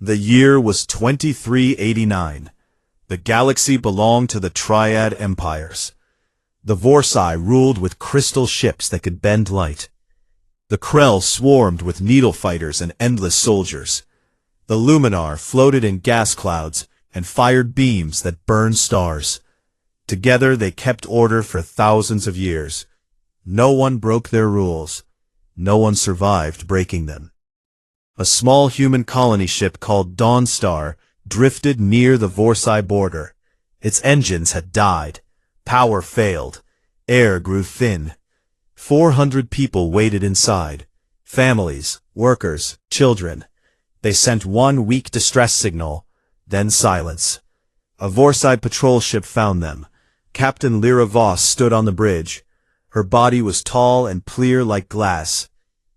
The year was 2389. The galaxy belonged to the Triad Empires. The Vorsai ruled with crystal ships that could bend light. The Krell swarmed with needle fighters and endless soldiers. The Luminar floated in gas clouds and fired beams that burned stars. Together they kept order for thousands of years. No one broke their rules. No one survived breaking them. A small human colony ship called Dawnstar drifted near the Vorsai border. Its engines had died. Power failed. Air grew thin. 400 people waited inside. Families, workers, children. They sent one weak distress signal, then silence. A Vorsai patrol ship found them. Captain Lyra Voss stood on the bridge. Her body was tall and clear like glass.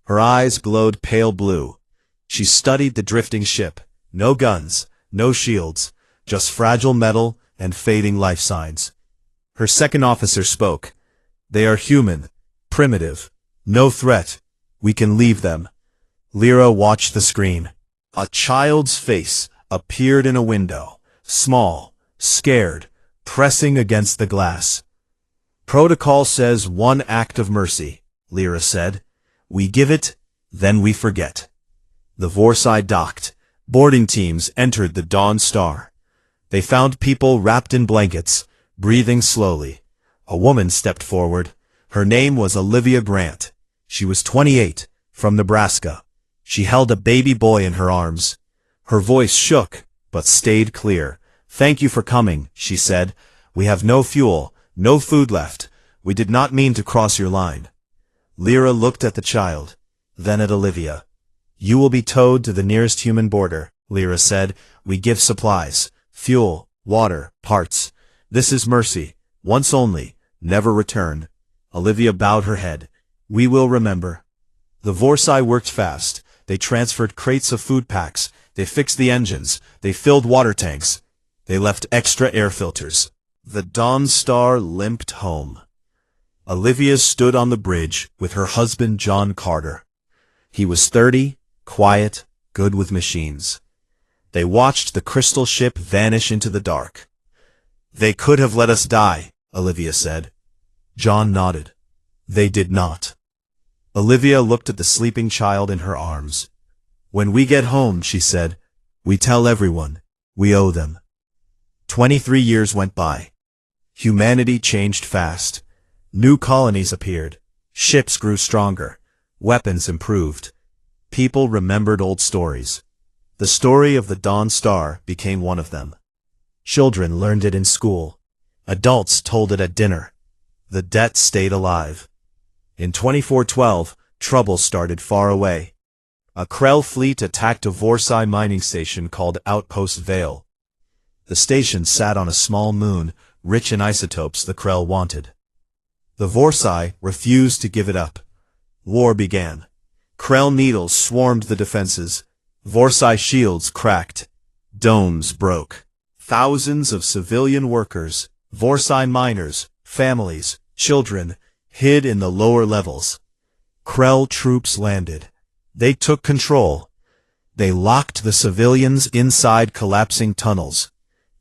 Her eyes glowed pale blue. She studied the drifting ship. No guns, no shields, just fragile metal and fading life signs. Her second officer spoke. They are human, primitive, no threat. We can leave them. Lyra watched the screen. A child's face appeared in a window, small, scared, pressing against the glass. Protocol says one act of mercy, Lyra said. We give it, then we forget. The Vorsai docked. Boarding teams entered the Dawnstar. They found people wrapped in blankets, breathing slowly. A woman stepped forward. Her name was Olivia Grant. She was 28, from Nebraska. She held a baby boy in her arms. Her voice shook, but stayed clear. Thank you for coming, she said. We have no fuel, no food left. We did not mean to cross your line. Lyra looked at the child, then at Olivia. You will be towed to the nearest human border, Lyra said. We give supplies, fuel, water, parts. This is mercy, once only, never return. Olivia bowed her head. We will remember. The Vorsai worked fast. They transferred crates of food packs. They fixed the engines. They filled water tanks. They left extra air filters. The Dawnstar limped home. Olivia stood on the bridge with her husband John Carter. He was 30, quiet, good with machines. They watched the crystal ship vanish into the dark. They could have let us die, Olivia said. John nodded. They did not. Olivia looked at the sleeping child in her arms. When we get home, she said, we tell everyone. We owe them. 23 years went by. Humanity changed fast. New colonies appeared. Ships grew stronger. Weapons improved. People remembered old stories. The story of the Dawnstar became one of them. Children learned it in school. Adults told it at dinner. The debt stayed alive. In 2412, trouble started far away. A Krell fleet attacked a Vorsai mining station called Outpost Vale. The station sat on a small moon, rich in isotopes the Krell wanted. The Vorsai refused to give it up. War began. Krell needles swarmed the defenses. Vorsai shields cracked. Domes broke. Thousands of civilian workers, Vorsai miners, families, children, hid in the lower levels. Krell troops landed. They took control. They locked the civilians inside collapsing tunnels.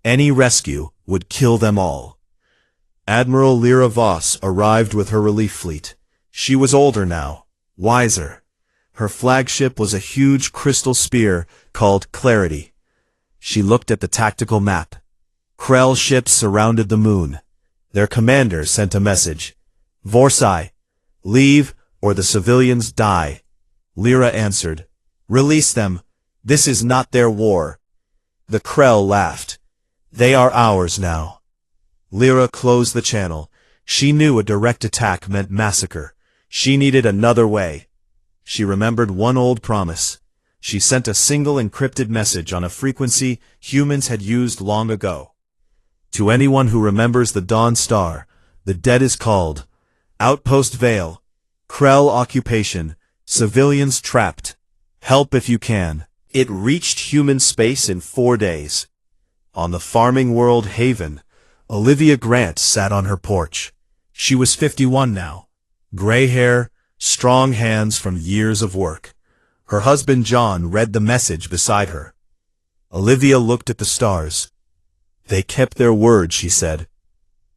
Any rescue would kill them all. Admiral Lyra Voss arrived with her relief fleet. She was older now, wiser. Her flagship was a huge crystal spear called Clarity. She looked at the tactical map. Krell ships surrounded the moon. Their commander sent a message. Vorsai, leave or the civilians die. Lyra answered, release them. This is not their war. The Krell laughed. They are ours now. Lyra closed the channel. She knew a direct attack meant massacre. She needed another way. She remembered one old promise. She sent a single encrypted message on a frequency humans had used long ago. To anyone who remembers the Dawnstar, the dead is called. Outpost Vale. Krell occupation. Civilians trapped. Help if you can. It reached human space in 4 days. On the farming world Haven, Olivia Grant sat on her porch. She was 51 now. Gray hair, strong hands from years of work. Her husband John read the message beside her. Olivia looked at the stars. They kept their word, she said.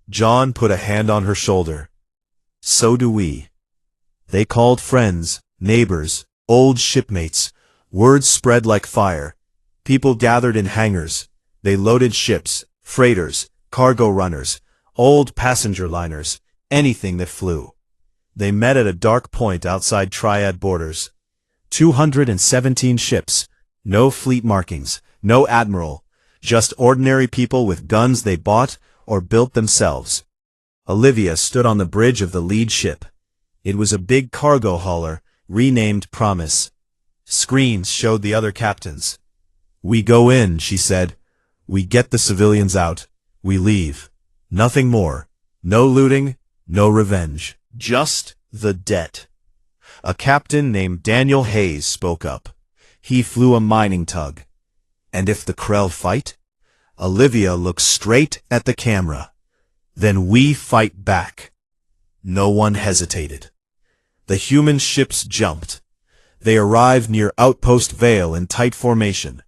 John put a hand on her shoulder. So do we. They called friends, neighbors, old shipmates. Words spread like fire. People gathered in hangars. They loaded ships, freighters, cargo runners, old passenger liners, anything that flew. They met at a dark point outside Triad borders. 217 ships, no fleet markings, no admiral, just ordinary people with guns they bought or built themselves. Olivia stood on the bridge of the lead ship. It was a big cargo hauler, renamed Promise. Screens showed the other captains. We go in, she said. We get the civilians out. We leave. Nothing more. No looting, no revenge. Just the debt. A captain named Daniel Hayes spoke up. He flew a mining tug. And if the Krell fight? Olivia looked straight at the camera. Then we fight back. No one hesitated. The human ships jumped. They arrived near Outpost Vale in tight formation.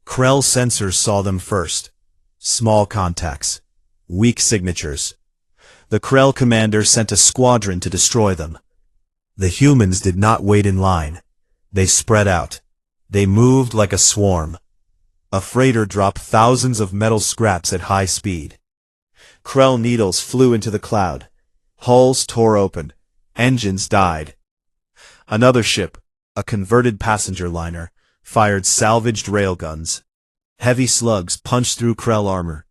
Krell sensors saw them first. Small contacts. Weak signatures. The Krell commander sent a squadron to destroy them. The humans did not wait in line. They spread out. They moved like a swarm. A freighter dropped thousands of metal scraps at high speed. Krell needles flew into the cloud. Hulls tore open. Engines died. Another ship, a converted passenger liner, fired salvaged railguns. Heavy slugs punched through Krell armor.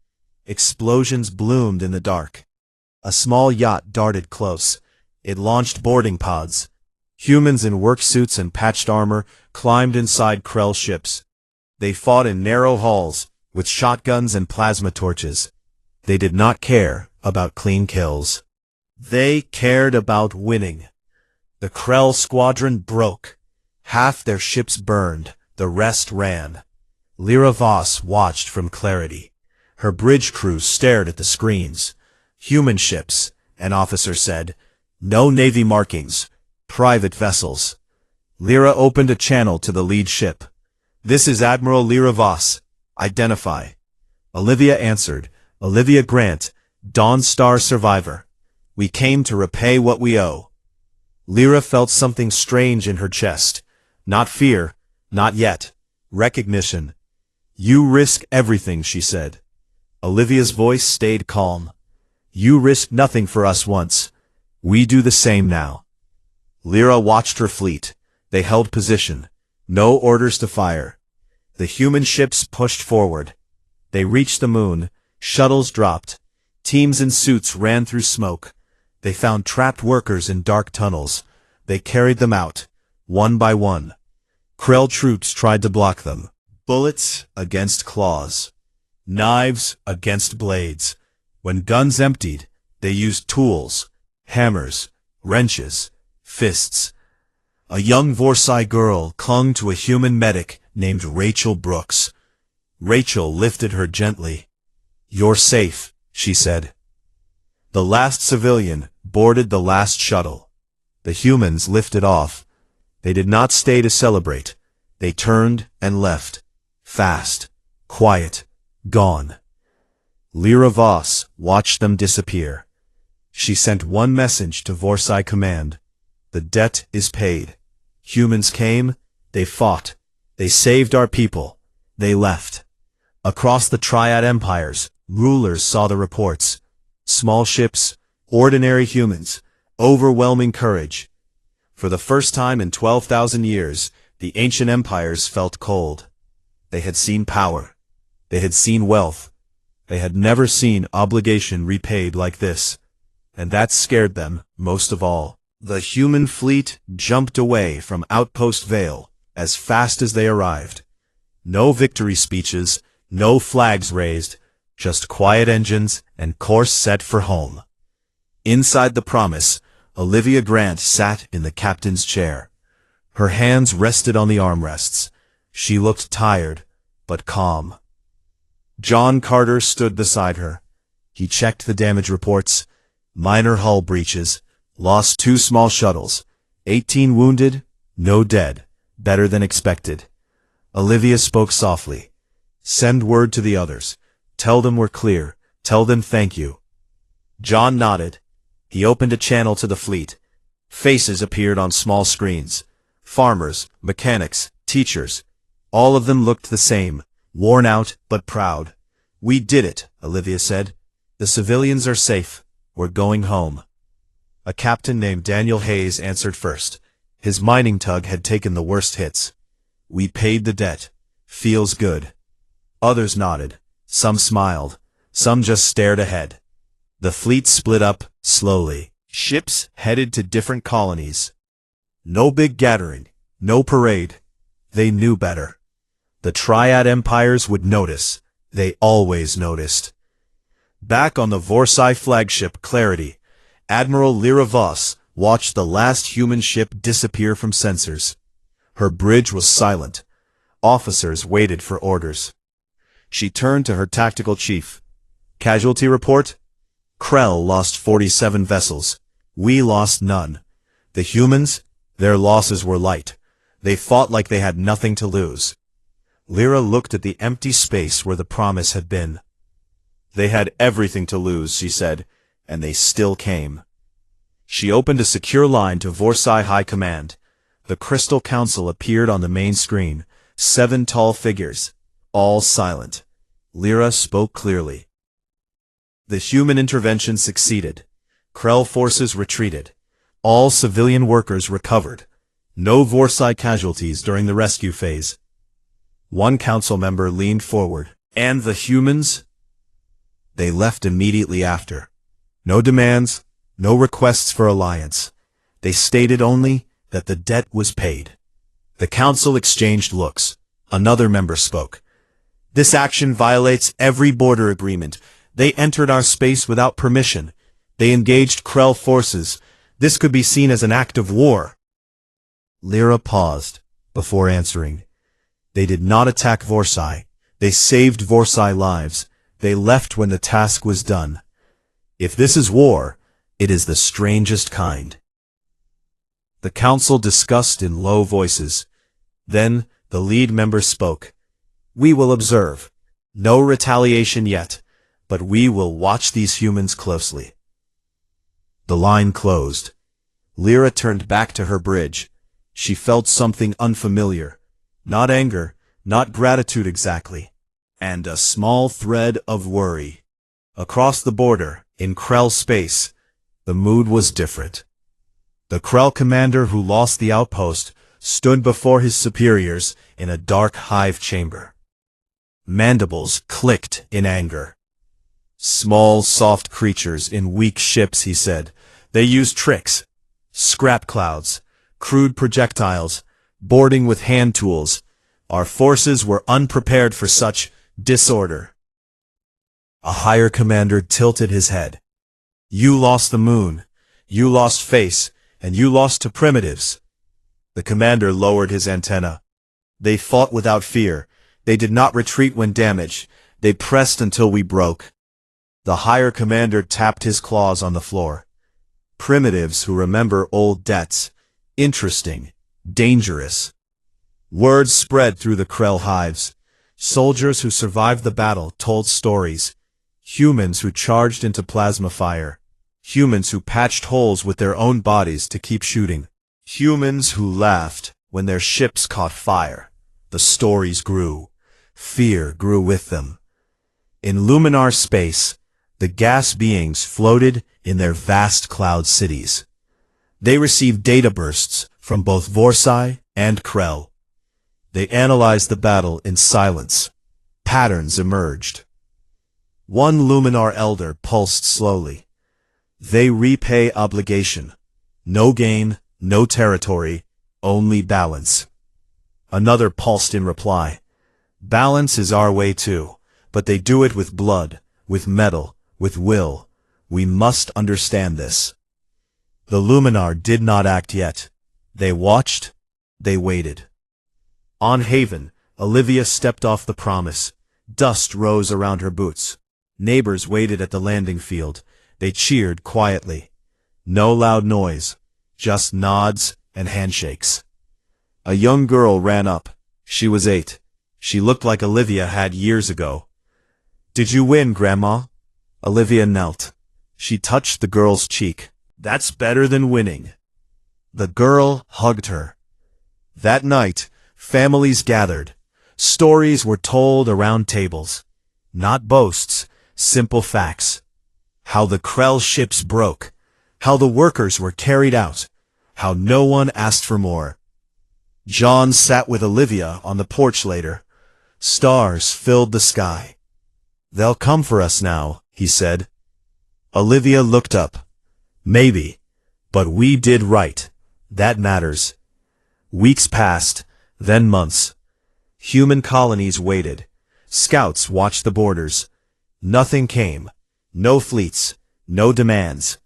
Explosions bloomed in the dark. A small yacht darted close. It launched boarding pods. Humans in work suits and patched armor climbed inside Krell ships. They fought in narrow halls, with shotguns and plasma torches. They did not care about clean kills. They cared about winning. The Krell squadron broke. Half their ships burned, the rest ran. Lyra Voss watched from clarity. Her bridge crew stared at the screens. Human ships, an officer said. No navy markings. Private vessels. Lyra opened a channel to the lead ship. This is Admiral Lyra Voss. Identify. Olivia answered. Olivia Grant, Dawn Star survivor. We came to repay what we owe. Lyra felt something strange in her chest. Not fear, not yet. Recognition. You risk everything, she said. Olivia's voice stayed calm. You risked nothing for us once. We do the same now. Lyra watched her fleet. They held position. No orders to fire. The human ships pushed forward. They reached the moon. Shuttles dropped. Teams in suits ran through smoke. They found trapped workers in dark tunnels. They carried them out, one by one. Krell troops tried to block them. Bullets against claws. Knives against blades. When guns emptied, they used tools, hammers, wrenches, fists. A young Vorsai girl clung to a human medic named Rachel Brooks. Rachel lifted her gently. You're safe, she said. The last civilian boarded the last shuttle. The humans lifted off. They did not stay to celebrate. They turned and left. Fast, quiet, gone. Lyra Voss watched them disappear. She sent one message to Vorsai Command. The debt is paid. Humans came, they fought, they saved our people, they left. Across the Triad empires, rulers saw the reports. Small ships, ordinary humans, overwhelming courage. For the first time in 12,000 years, the ancient empires felt cold. They had seen power. They had seen wealth. They had never seen obligation repaid like this. And that scared them most of all. The human fleet jumped away from Outpost Vale as fast as they arrived. No victory speeches, no flags raised, just quiet engines and course set for home. Inside the Promise, Olivia Grant sat in the captain's chair. Her hands rested on the armrests. She looked tired, but calm. John Carter stood beside her. He checked the damage reports. Minor hull breaches. Lost 2 small shuttles. 18 wounded, no dead. Better than expected. Olivia spoke softly. Send word to the others. Tell them we're clear. Tell them thank you. John nodded. He opened a channel to the fleet. Faces appeared on small screens. Farmers, mechanics, teachers. All of them looked the same, worn out but proud. We did it, Olivia said. The civilians are safe. We're going home. A captain named Daniel Hayes answered first. His mining tug had taken the worst hits. We paid the debt. Feels good. Others nodded. Some smiled. Some just stared ahead. The fleet split up, slowly. Ships headed to different colonies. No big gathering. No parade. They knew better. The Triad Empires would notice. They always noticed. Back on the Vorsai flagship Clarity, Admiral Lyra Voss watched the last human ship disappear from sensors. Her bridge was silent. Officers waited for orders. She turned to her tactical chief. Casualty report? Krell lost 47 vessels. We lost none. The humans? Their losses were light. They fought like they had nothing to lose. Lyra looked at the empty space where the promise had been. They had everything to lose, she said, and they still came. She opened a secure line to Vorsai High Command. The Crystal Council appeared on the main screen, 7 tall figures, all silent. Lyra spoke clearly. The human intervention succeeded. Krell forces retreated. All civilian workers recovered. No Vorsai casualties during the rescue phase. One council member leaned forward. And the humans? They left immediately after. No demands, no requests for alliance. They stated only that the debt was paid. The council exchanged looks. Another member spoke. This action violates every border agreement. They entered our space without permission. They engaged Krell forces. This could be seen as an act of war. Lyra paused before answering. They did not attack Vorsai. They saved Vorsai lives. They left when the task was done. If this is war, it is the strangest kind. The council discussed in low voices. Then the lead member spoke. We will observe. No retaliation yet, but we will watch these humans closely. The line closed. Lyra turned back to her bridge. She felt something unfamiliar. Not anger, not gratitude exactly. And a small thread of worry. Across the border, in Krell space, the mood was different. The Krell commander who lost the outpost stood before his superiors in a dark hive chamber. Mandibles clicked in anger. Small, soft creatures in weak ships, he said. They used tricks. Scrap clouds, crude projectiles, boarding with hand tools. Our forces were unprepared for such disorder. A higher commander tilted his head. You lost the moon. You lost face, and you lost to primitives. The commander lowered his antenna. They fought without fear. They did not retreat when damaged. They pressed until we broke. The higher commander tapped his claws on the floor. Primitives who remember old debts. Interesting. Dangerous. Words spread through the Krell hives. Soldiers who survived the battle told stories. Humans who charged into plasma fire. Humans who patched holes with their own bodies to keep shooting. Humans who laughed when their ships caught fire. The stories grew. Fear grew with them. In Luminar space, the gas beings floated in their vast cloud cities. They received data bursts from both Vorsai and Krell. They analyzed the battle in silence. Patterns emerged. One Luminar elder pulsed slowly. They repay obligation. No gain, no territory, only balance. Another pulsed in reply. Balance is our way too, but they do it with blood, with metal, with will. We must understand this. The Luminar did not act yet. They watched, they waited. On Haven, Olivia stepped off the Promise. Dust rose around her boots. Neighbors waited at the landing field. They cheered quietly. No loud noise, just nods and handshakes. A young girl ran up. She was 8. She looked like Olivia had years ago. "Did you win, Grandma?" Olivia knelt. She touched the girl's cheek. "That's better than winning." The girl hugged her. That night, families gathered. Stories were told around tables. Not boasts, simple facts. How the Krell ships broke. How the workers were carried out. How no one asked for more. John sat with Olivia on the porch later. Stars filled the sky. "They'll come for us now," he said. Olivia looked up. "Maybe. But we did right. That matters." Weeks passed, then months. Human colonies waited. Scouts watched the borders. Nothing came. No fleets. No demands.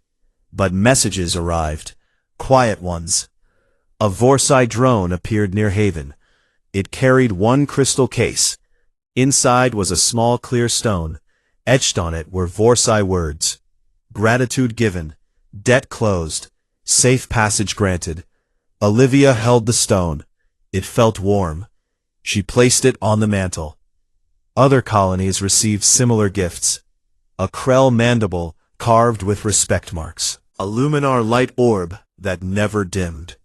But messages arrived. Quiet ones. A Vorsai drone appeared near Haven. It carried one crystal case. Inside was a small clear stone. Etched on it were Vorsai words. Gratitude given. Debt closed. Safe passage granted. Olivia held the stone. It felt warm. She placed it on the mantle. Other colonies received similar gifts. A Krell mandible carved with respect marks. A luminar light orb that never dimmed.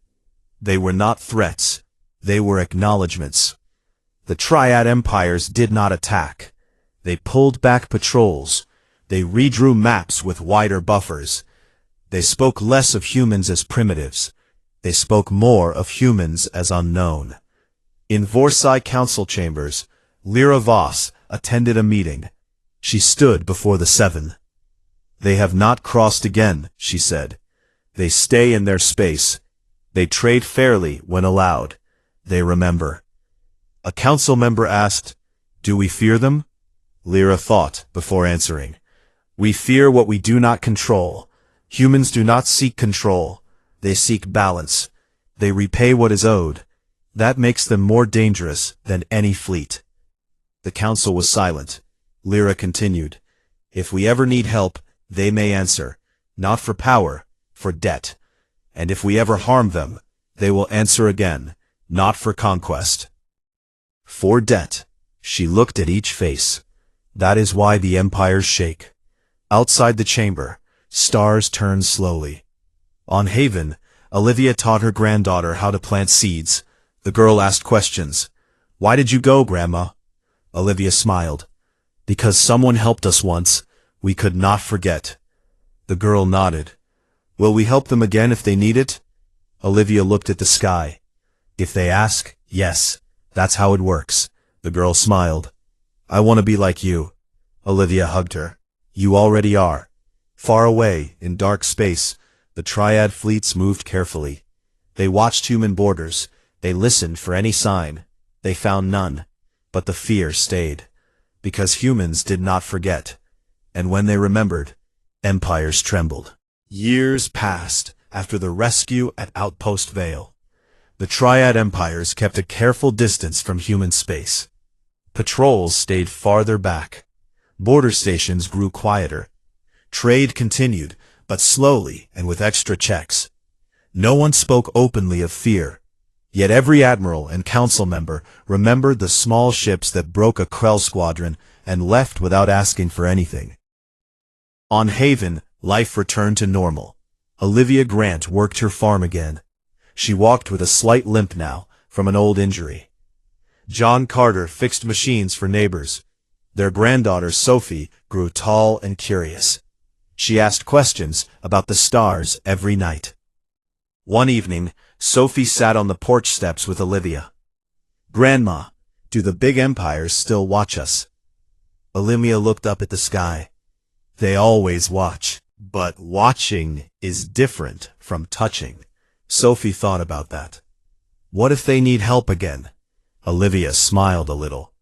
They were not threats. They were acknowledgments. The Triad Empires did not attack. They pulled back patrols. They redrew maps with wider buffers. They spoke less of humans as primitives. They spoke more of humans as unknown. In Vorsai council chambers, Lyra Voss attended a meeting. She stood before the seven. "They have not crossed again," she said. "They stay in their space. They trade fairly when allowed. They remember." A council member asked, "Do we fear them?" Lyra thought before answering. "We fear what we do not control. Humans do not seek control. They seek balance. They repay what is owed. That makes them more dangerous than any fleet." The council was silent. Lyra continued, "If we ever need help, they may answer, not for power, for debt. And if we ever harm them, they will answer again, not for conquest. For debt." She looked at each face. "That is why the empires shake." Outside the chamber, stars turned slowly. On Haven, Olivia taught her granddaughter how to plant seeds. The girl asked questions. "Why did you go, Grandma?" Olivia smiled. "Because someone helped us once. We could not forget." The girl nodded. "Will we help them again if they need it?" Olivia looked at the sky. "If they ask, yes. That's how it works." The girl smiled. "I want to be like you." Olivia hugged her. "You already are." Far away, in dark space, the Triad fleets moved carefully. They watched human borders. They listened for any sign. They found none. But the fear stayed. Because humans did not forget. And when they remembered, empires trembled. Years passed after the rescue at Outpost Vale. The Triad Empires kept a careful distance from human space. Patrols stayed farther back. Border stations grew quieter. Trade continued, but slowly and with extra checks. No one spoke openly of fear. Yet every admiral and council member remembered the small ships that broke a Krell squadron and left without asking for anything. On Haven, life returned to normal. Olivia Grant worked her farm again. She walked with a slight limp now, from an old injury. John Carter fixed machines for neighbors. Their granddaughter Sophie grew tall and curious. She asked questions about the stars every night. One evening, Sophie sat on the porch steps with Olivia. "Grandma, do the big empires still watch us?" Olivia looked up at the sky. "They always watch, but watching is different from touching." Sophie thought about that. "What if they need help again?" Olivia smiled a little.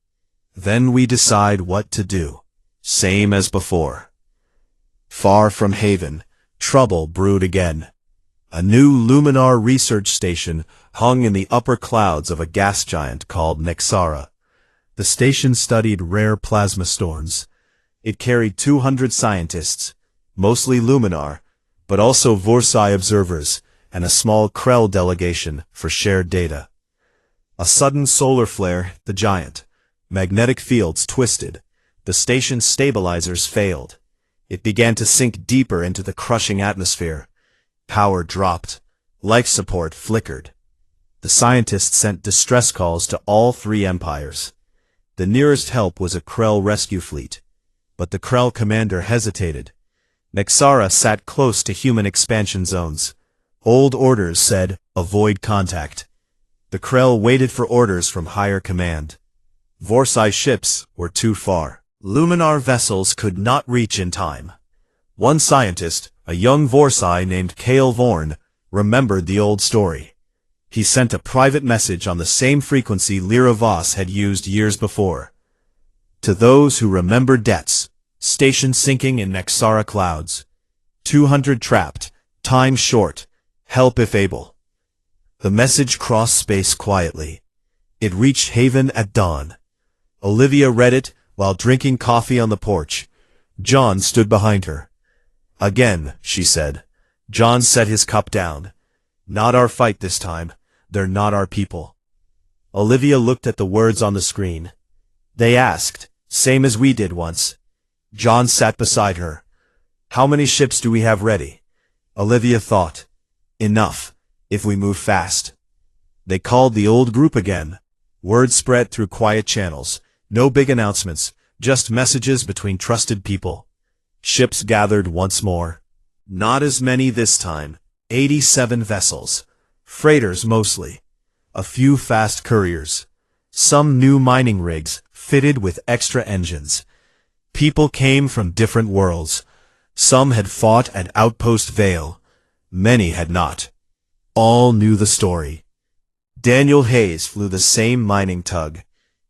"Then we decide what to do. Same as before." Far from Haven, trouble brewed again. A new luminar research station hung in the upper clouds of a gas giant called Nexara. The station studied rare plasma storms. It carried 200 scientists, mostly luminar, but also Vorsai observers, and a small Krell delegation for shared data. A sudden solar flare hit the giant. Magnetic fields twisted. The station's stabilizers failed. It began to sink deeper into the crushing atmosphere. Power dropped. Life support flickered. The scientists sent distress calls to all three empires. The nearest help was a Krell rescue fleet. But the Krell commander hesitated. Nexara sat close to human expansion zones. Old orders said, avoid contact. The Krell waited for orders from higher command. Vorsai ships were too far. Luminar vessels could not reach in time. One scientist, a young Vorsai named Kale Vorn, remembered the old story. He sent a private message on the same frequency Lyra Voss had used years before. To those who remember debts, station sinking in Nexara clouds. 200 trapped, time short, help if able. The message crossed space quietly. It reached Haven at dawn. Olivia read it while drinking coffee on the porch. John stood behind her. Again, she said. John set his cup down. Not our fight this time. They're not our people. Olivia looked at the words on the screen. They asked, same as we did once. John sat beside her. How many ships do we have ready? Olivia thought. Enough, if we move fast. They called the old group again. Word spread through quiet channels. No big announcements, just messages between trusted people. Ships gathered once more. Not as many this time. 87 vessels. Freighters mostly. A few fast couriers. Some new mining rigs, fitted with extra engines. People came from different worlds. Some had fought at Outpost Vale. Many had not. All knew the story. Daniel Hayes flew the same mining tug.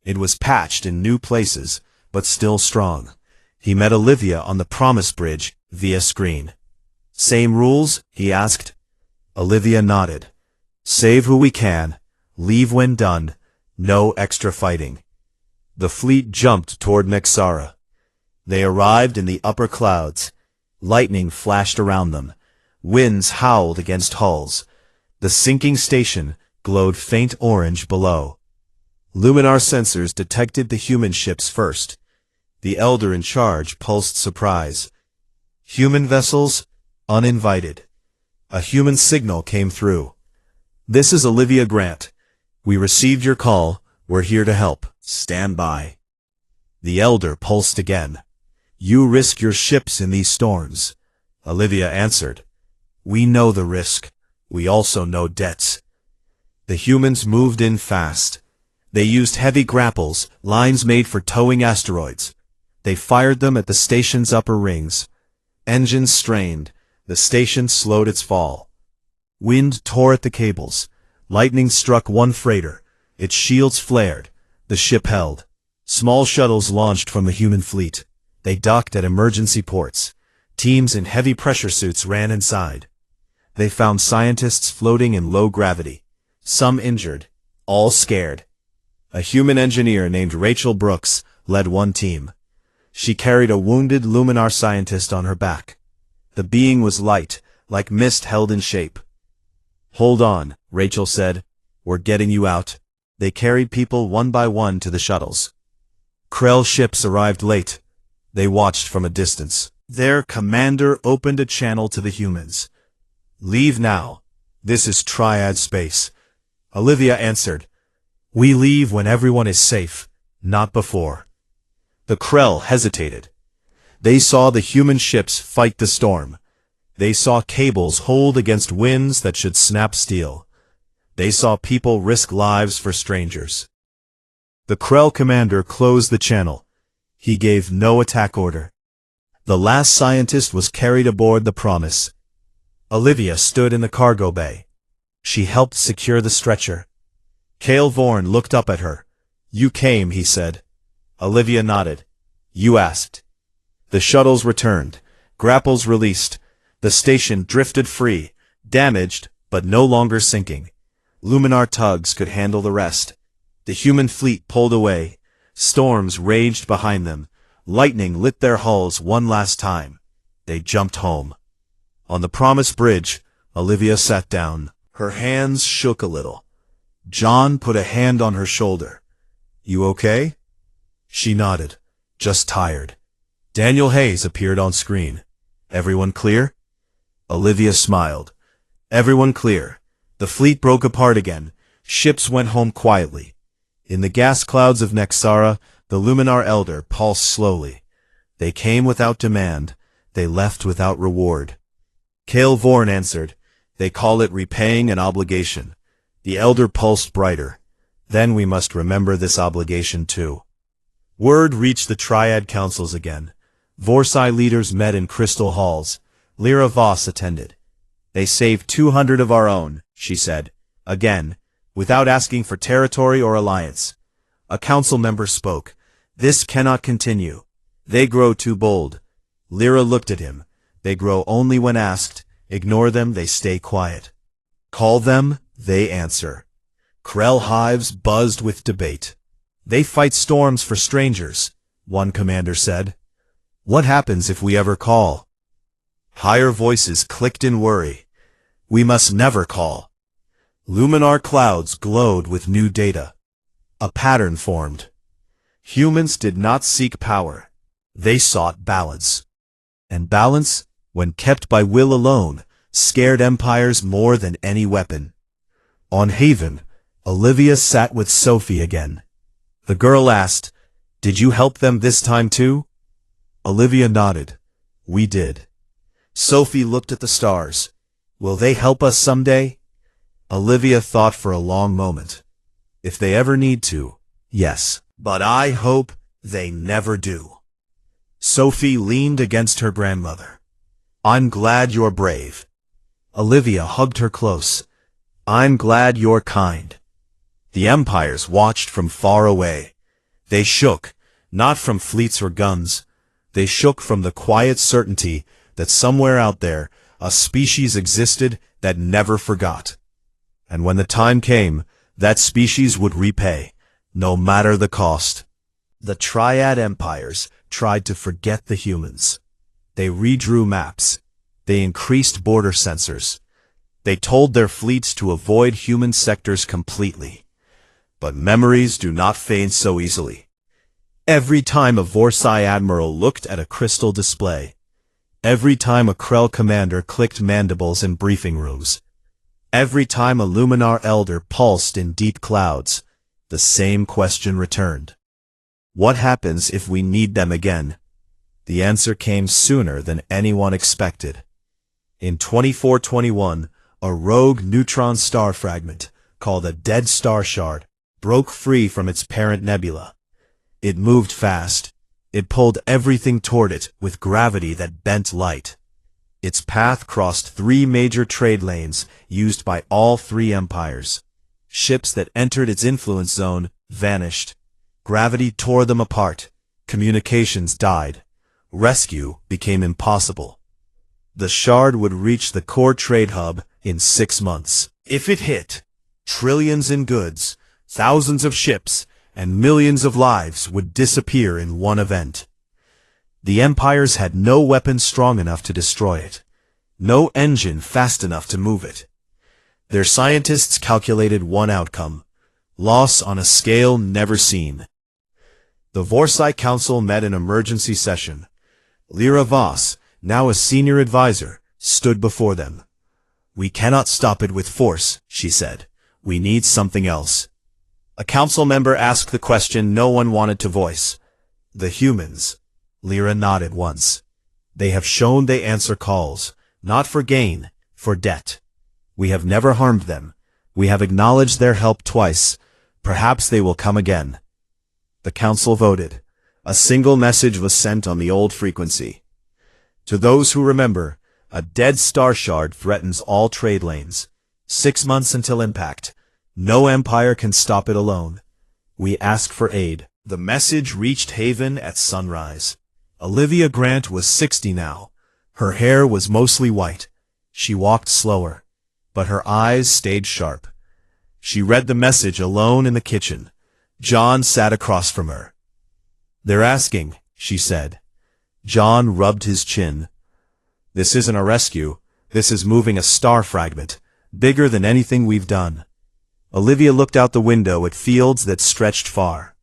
It was patched in new places, but still strong. He met Olivia on the Promise Bridge via screen. Same rules? He asked. Olivia nodded. Save who we can. Leave when done. No extra fighting. The fleet jumped toward Nexara. They arrived in the upper clouds. Lightning flashed around them. Winds howled against hulls. The sinking station glowed faint orange below. Luminar sensors detected the human ships first. The elder in charge pulsed surprise. Human vessels? Uninvited. A human signal came through. This is Olivia Grant. We received your call. We're here to help. Stand by. The elder pulsed again. You risk your ships in these storms. Olivia answered. We know the risk. We also know debts. The humans moved in fast. They used heavy grapples, lines made for towing asteroids. They fired them at the station's upper rings. Engines strained. The station slowed its fall. Wind tore at the cables. Lightning struck one freighter. Its shields flared. The ship held. Small shuttles launched from the human fleet. They docked at emergency ports. Teams in heavy pressure suits ran inside. They found scientists floating in low gravity. Some injured. All scared. A human engineer named Rachel Brooks led one team. She carried a wounded Luminar scientist on her back. The being was light, like mist held in shape. Hold on, Rachel said. We're getting you out. They carried people one by one to the shuttles. Krell ships arrived late. They watched from a distance. Their commander opened a channel to the humans. Leave now. This is Triad space. Olivia answered. We leave when everyone is safe, not before. The Krell hesitated. They saw the human ships fight the storm. They saw cables hold against winds that should snap steel. They saw people risk lives for strangers. The Krell commander closed the channel. He gave no attack order. The last scientist was carried aboard the Promise. Olivia stood in the cargo bay. She helped secure the stretcher. Kale Vorn looked up at her. You came, he said. Olivia nodded. You asked. The shuttles returned. Grapples released. The station drifted free, damaged, but no longer sinking. Luminar tugs could handle the rest. The human fleet pulled away. Storms raged behind them. Lightning lit their hulls one last time. They jumped home. On the Promise Bridge, Olivia sat down. Her hands shook a little. John put a hand on her shoulder. You okay? She nodded. Just tired. Daniel Hayes appeared on screen. Everyone clear? Olivia smiled. Everyone clear. The fleet broke apart again. Ships went home quietly. In the gas clouds of Nexara, the Luminar Elder pulsed slowly. They came without demand. They left without reward. Cale Vorn answered. They call it repaying an obligation. The Elder pulsed brighter. Then we must remember this obligation too. Word reached the Triad Councils again. Vorsi leaders met in crystal halls. Lyra Voss attended. They saved 200 of our own, she said. Again, without asking for territory or alliance. A council member spoke. This cannot continue. They grow too bold. Lyra looked at him. They grow only when asked. Ignore them, they stay quiet. Call them, they answer. Krell hives buzzed with debate. They fight storms for strangers, one commander said. What happens if we ever call? Higher voices clicked in worry. We must never call. Luminar clouds glowed with new data. A pattern formed. Humans did not seek power. They sought balance. And balance, when kept by will alone, scared empires more than any weapon. On Haven, Olivia sat with Sophie again. The girl asked, Did you help them this time too? Olivia nodded. We did. Sophie looked at the stars. Will they help us someday? Olivia thought for a long moment. If they ever need to, yes. But I hope they never do. Sophie leaned against her grandmother. I'm glad you're brave. Olivia hugged her close. I'm glad you're kind. The empires watched from far away. They shook, not from fleets or guns. They shook from the quiet certainty that somewhere out there a species existed that never forgot. And when the time came, that species would repay, no matter the cost. The Triad empires tried to forget the humans. They redrew maps. They increased border sensors. They told their fleets to avoid human sectors completely. But memories do not fade so easily. Every time a Vorsi admiral looked at a crystal display, every time a Krell commander clicked mandibles in briefing rooms, every time a Luminar Elder pulsed in deep clouds, the same question returned. What happens if we need them again? The answer came sooner than anyone expected. In 2421, a rogue neutron star fragment, called a dead star shard, broke free from its parent nebula. It moved fast. It pulled everything toward it with gravity that bent light. Its path crossed 3 major trade lanes used by all 3 empires. Ships that entered its influence zone vanished. Gravity tore them apart. Communications died. Rescue became impossible. The shard would reach the core trade hub in 6 months. If it hit, trillions in goods, thousands of ships, and millions of lives would disappear in one event. The empires had no weapon strong enough to destroy it, no engine fast enough to move it. Their scientists calculated one outcome: loss on a scale never seen. The Vorsi Council met in emergency session. Lyra Voss, now a senior advisor, stood before them. We cannot stop it with force, she said. We need something else. A council member asked the question no one wanted to voice. The humans. Lyra nodded once. They have shown they answer calls, not for gain, for debt. We have never harmed them. We have acknowledged their help twice. Perhaps they will come again. The council voted. A single message was sent on the old frequency. To those who remember, a dead star shard threatens all trade lanes. 6 months until impact. No empire can stop it alone. We ask for aid. The message reached Haven at sunrise. Olivia Grant was 60 now. Her hair was mostly white. She walked slower, but her eyes stayed sharp. She read the message alone in the kitchen. John sat across from her. They're asking, she said. John rubbed his chin. This isn't a rescue. This is moving a star fragment, bigger than anything we've done. Olivia looked out the window at fields that stretched far.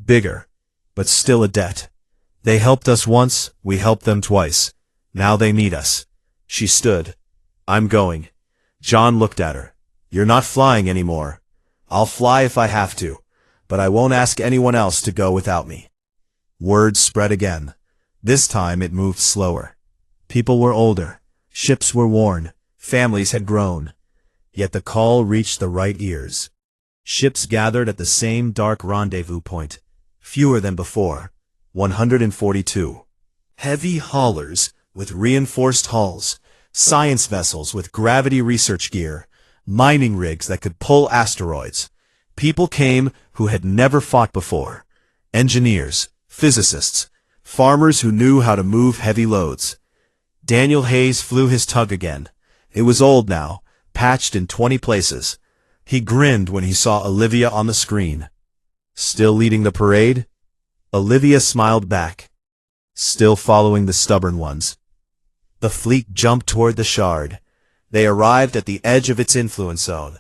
Bigger. but still a debt. They helped us once, we helped them twice. Now they need us. She stood. I'm going. John looked at her. You're not flying anymore. I'll fly if I have to, but I won't ask anyone else to go without me. Word spread again. This time it moved slower. People were older. Ships were worn. Families had grown. Yet the call reached the right ears. Ships gathered at the same dark rendezvous point. Fewer than before. 142. Heavy haulers with reinforced hulls. Science vessels with gravity research gear. Mining rigs that could pull asteroids. People came who had never fought before. Engineers, physicists, farmers who knew how to move heavy loads. Daniel Hayes flew his tug again. It was old now, patched in 20 places. He grinned when he saw Olivia on the screen. Still leading the parade? Olivia smiled back. Still following the stubborn ones. The fleet jumped toward the shard. They arrived at the edge of its influence zone.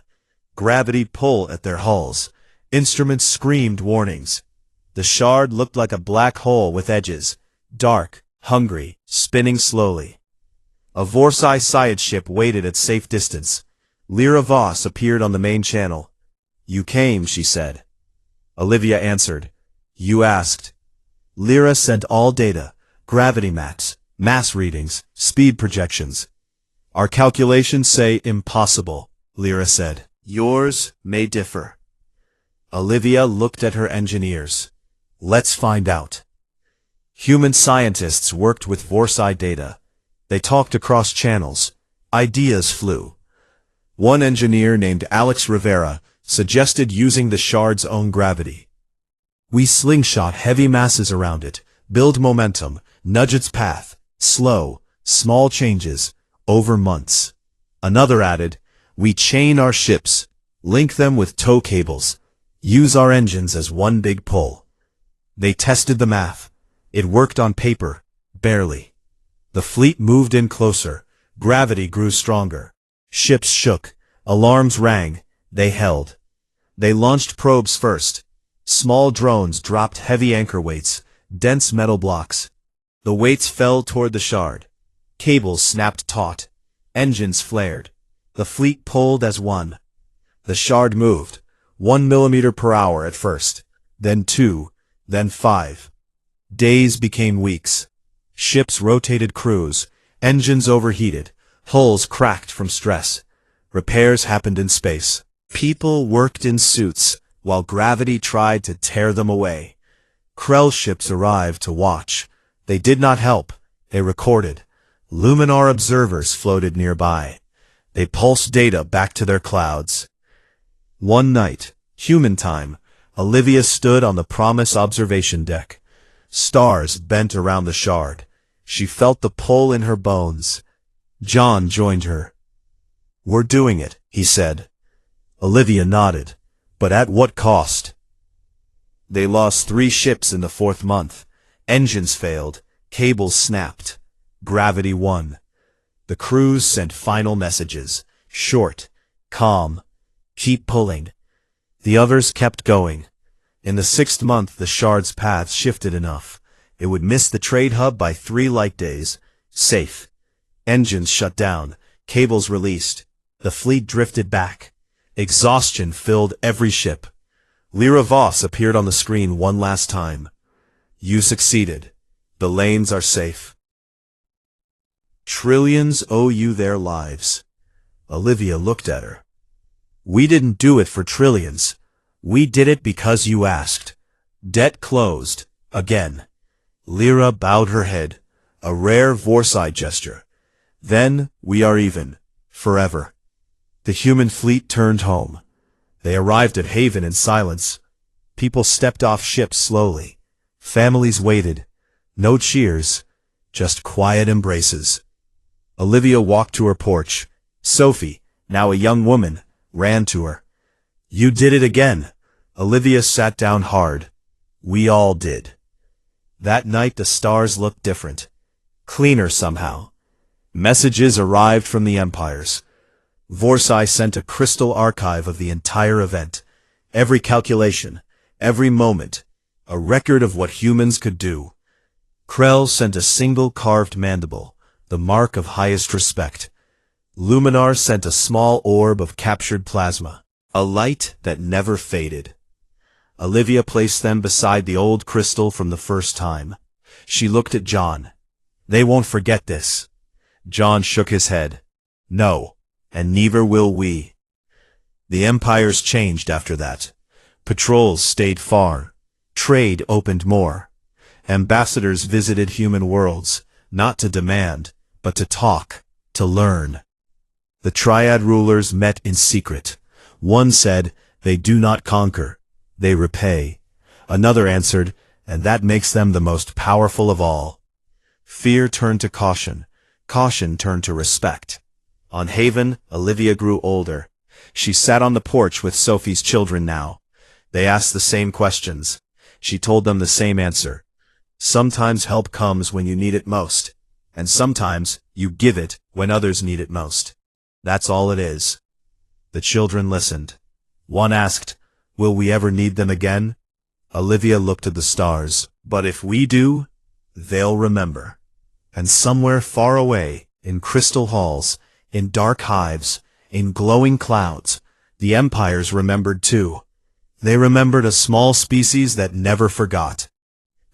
Gravity pulled at their hulls. Instruments screamed warnings. The shard looked like a black hole with edges. Dark, hungry, spinning slowly. A Vorsai science ship waited at safe distance. Lyra Voss appeared on the main channel. You came, she said. Olivia answered. You asked. Lyra sent all data, gravity maps, mass readings, speed projections. Our calculations say impossible, Lyra said. Yours may differ. Olivia looked at her engineers. Let's find out. Human scientists worked with Vorsai data. They talked across channels. Ideas flew. One engineer named Alex Rivera suggested using the shard's own gravity. We slingshot heavy masses around it, build momentum, nudge its path, slow, small changes, over months. Another added, we chain our ships, link them with tow cables, use our engines as one big pull. They tested the math. It worked on paper, barely. The fleet moved in closer. Gravity grew stronger. Ships shook. Alarms rang. They held. They launched probes first. Small drones dropped heavy anchor weights, dense metal blocks. The weights fell toward the shard. Cables snapped taut. Engines flared. The fleet pulled as one. The shard moved, 1 millimeter per hour at first, then 2, then 5. Days became weeks. Ships rotated crews, engines overheated, hulls cracked from stress. Repairs happened in space. People worked in suits, while gravity tried to tear them away. Krell ships arrived to watch. They did not help. They recorded. Luminar observers floated nearby. They pulsed data back to their clouds. One night, human time, Olivia stood on the Promise observation deck. Stars bent around the shard. She felt the pull in her bones. John joined her. We're doing it, he said. Olivia nodded. But at what cost? They lost 3 ships in the 4th month. Engines failed. Cables snapped. Gravity won. The crews sent final messages. Short. Calm. Keep pulling. The others kept going. In the 6th month the shard's path shifted enough. It would miss the trade hub by 3 light days. Safe. Engines shut down. Cables released. The fleet drifted back. Exhaustion filled every ship. Lyra Voss appeared on the screen one last time. You succeeded. The lanes are safe. Trillions owe you their lives. Olivia looked at her. We didn't do it for trillions. We did it because you asked. Debt closed. Again. Lyra bowed her head. A rare Vorsai gesture. Then, we are even. Forever. The human fleet turned home. They arrived at Haven in silence. People stepped off ships slowly. Families waited. No cheers. Just quiet embraces. Olivia walked to her porch. Sophie, now a young woman, ran to her. You did it again. Olivia sat down hard. We all did. That night the stars looked different. Cleaner somehow. Messages arrived from the empires. Vorsai sent a crystal archive of the entire event. Every calculation, every moment, a record of what humans could do. Krell sent a single carved mandible, the mark of highest respect. Luminar sent a small orb of captured plasma, a light that never faded. Olivia placed them beside the old crystal from the first time. She looked at John. They won't forget this. John shook his head. No, and neither will we. The empires changed after that. Patrols stayed far. Trade opened more. Ambassadors visited human worlds, not to demand, but to talk, to learn. The Triad rulers met in secret. One said, they do not conquer, they repay. Another answered, and that makes them the most powerful of all. Fear turned to caution. Caution turned to respect. On Haven, Olivia grew older. She sat on the porch with Sophie's children now. They asked the same questions. She told them the same answer. Sometimes help comes when you need it most, and sometimes you give it when others need it most. That's all it is. The children listened. One asked, will we ever need them again? Olivia looked at the stars. But if we do, they'll remember. And somewhere far away, in crystal halls, in dark hives, in glowing clouds, the empires remembered too. They remembered a small species that never forgot.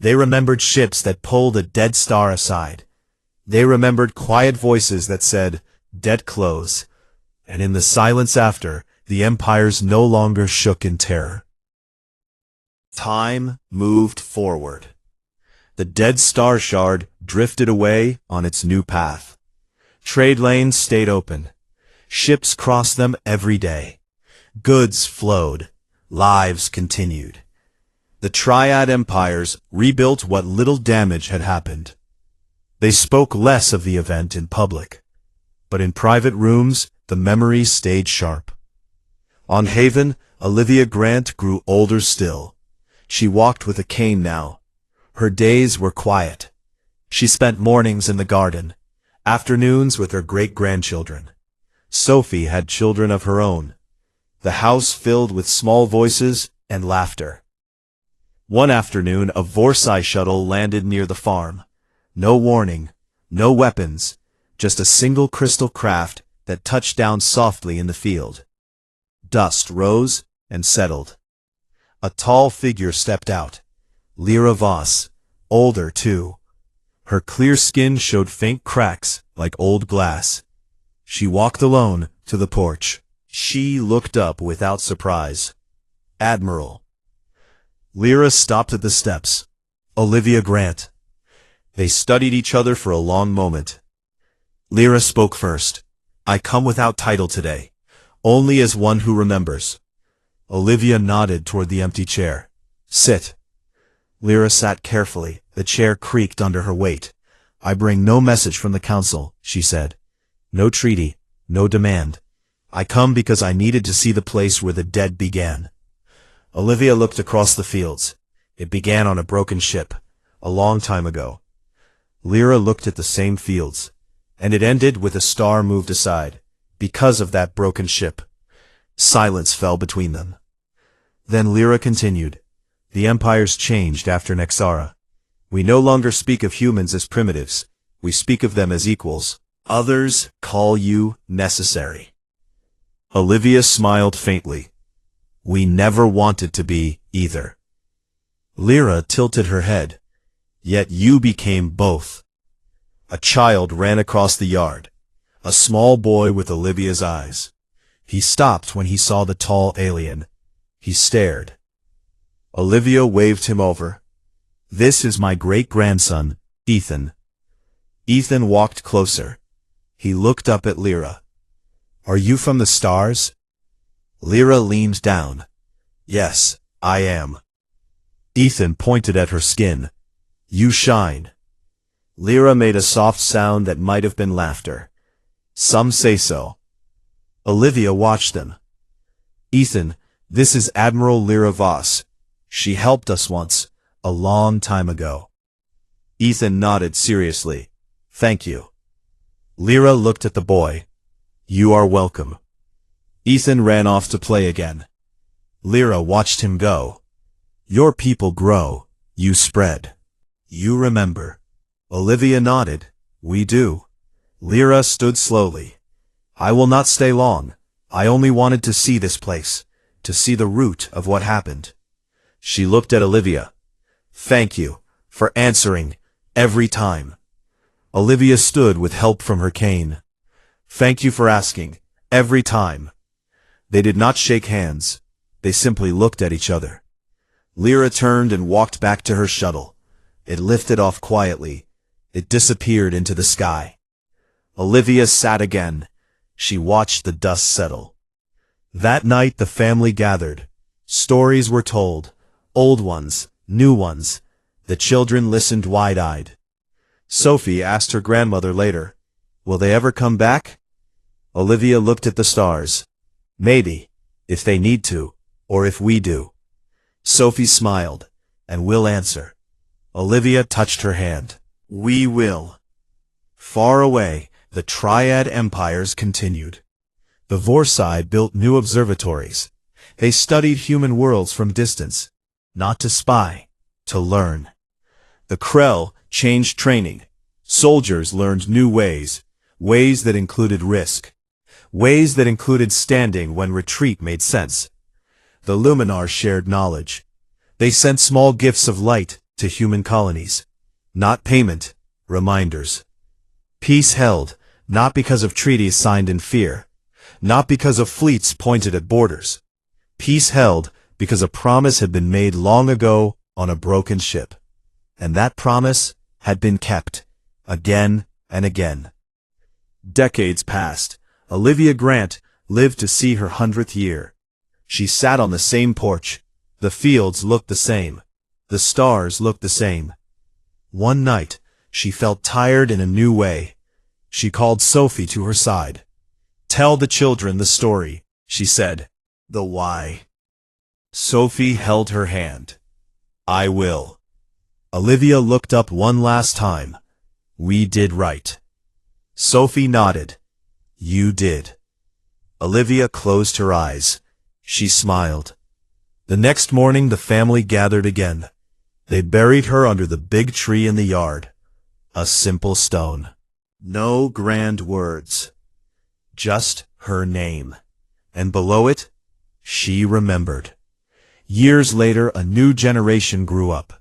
They remembered ships that pulled a dead star aside. They remembered quiet voices that said, dead close. And in the silence after, the empires no longer shook in terror. Time moved forward. The dead star shard drifted away on its new path. Trade lanes stayed open. Ships crossed them every day. Goods flowed. Lives continued. The Triad empires rebuilt what little damage had happened. They spoke less of the event in public, but in private rooms, the memories stayed sharp. On Haven, Olivia Grant grew older still. She walked with a cane now. Her days were quiet. She spent mornings in the garden, afternoons with her great-grandchildren. Sophie had children of her own. The house filled with small voices and laughter. One afternoon, a Vorsai shuttle landed near the farm. No warning, no weapons, just a single crystal craft that touched down softly in the field. Dust rose and settled. A tall figure stepped out. Lyra Voss, older too. Her clear skin showed faint cracks like old glass. She walked alone to the porch. She looked up without surprise. Admiral. Lyra stopped at the steps. Olivia Grant. They studied each other for a long moment. Lyra spoke first. I come without title today, only as one who remembers. Olivia nodded toward the empty chair. Sit. Lyra sat carefully. The chair creaked under her weight. I bring no message from the council, she said. No treaty, no demand. I come because I needed to see the place where the dead began. Olivia looked across the fields. It began on a broken ship, a long time ago. Lyra looked at the same fields, and it ended with a star moved aside, because of that broken ship. Silence fell between them. Then Lyra continued. The empires changed after Nexara. We no longer speak of humans as primitives. We speak of them as equals. Others call you necessary. Olivia smiled faintly. We never wanted to be, either. Lyra tilted her head. Yet you became both. A child ran across the yard. A small boy with Olivia's eyes. He stopped when he saw the tall alien. He stared. Olivia waved him over. This is my great-grandson, Ethan. Ethan walked closer. He looked up at Lyra. Are you from the stars? Lyra leaned down. Yes, I am. Ethan pointed at her skin. You shine. Lyra made a soft sound that might have been laughter. Some say so. Olivia watched them. Ethan, this is Admiral Lyra Voss. She helped us once, a long time ago. Ethan nodded seriously. Thank you. Lyra looked at the boy. You are welcome. Ethan ran off to play again. Lyra watched him go. Your people grow, you spread. You remember. Olivia nodded. We do. Lyra stood slowly. I will not stay long. I only wanted to see this place, to see the root of what happened. She looked at Olivia. Thank you for answering every time. Olivia stood with help from her cane. Thank you for asking every time. They did not shake hands. They simply looked at each other. Lyra turned and walked back to her shuttle. It lifted off quietly. It disappeared into the sky. Olivia sat again. She watched the dust settle. That night the family gathered. Stories were told. Old ones, new ones. The children listened wide-eyed. Sophie asked her grandmother later, will they ever come back? Olivia looked at the stars. Maybe, if they need to, or if we do. Sophie smiled, and we'll answer. Olivia touched her hand. We will. Far away, the Triad empires continued. The Vorsai built new observatories. They studied human worlds from distance, not to spy, to learn. The Krell changed training. Soldiers learned new ways, ways that included risk, ways that included standing when retreat made sense. The Luminars shared knowledge. They sent small gifts of light to human colonies. Not payment, reminders. Peace held, not because of treaties signed in fear, not because of fleets pointed at borders. Peace held because a promise had been made long ago on a broken ship. And that promise had been kept, again and again. Decades passed. Olivia Grant lived to see her 100th year. She sat on the same porch. The fields looked the same. The stars looked the same. One night, she felt tired in a new way. She called Sophie to her side. Tell the children the story, she said. The why. Sophie held her hand. I will. Olivia looked up one last time. We did right. Sophie nodded. You did. Olivia closed her eyes. She smiled. The next morning the family gathered again. They buried her under the big tree in the yard. A simple stone. No grand words. Just her name. And below it, she remembered. Years later, a new generation grew up.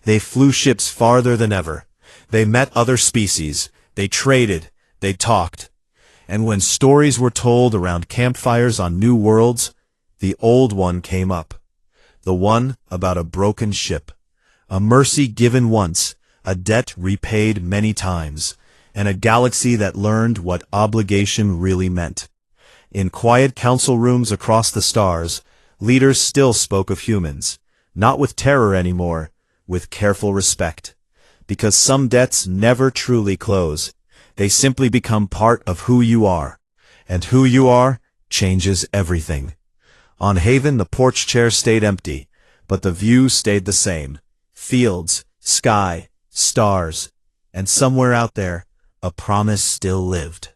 They flew ships farther than ever. They met other species. They traded. They talked. And when stories were told around campfires on new worlds, the old one came up. The one about a broken ship. A mercy given once, a debt repaid many times, and a galaxy that learned what obligation really meant. In quiet council rooms across the stars, leaders still spoke of humans, not with terror anymore, with careful respect. Because some debts never truly close. They simply become part of who you are. And who you are changes everything. On Haven, the porch chair stayed empty, but the view stayed the same. Fields, sky, stars, and somewhere out there, a promise still lived.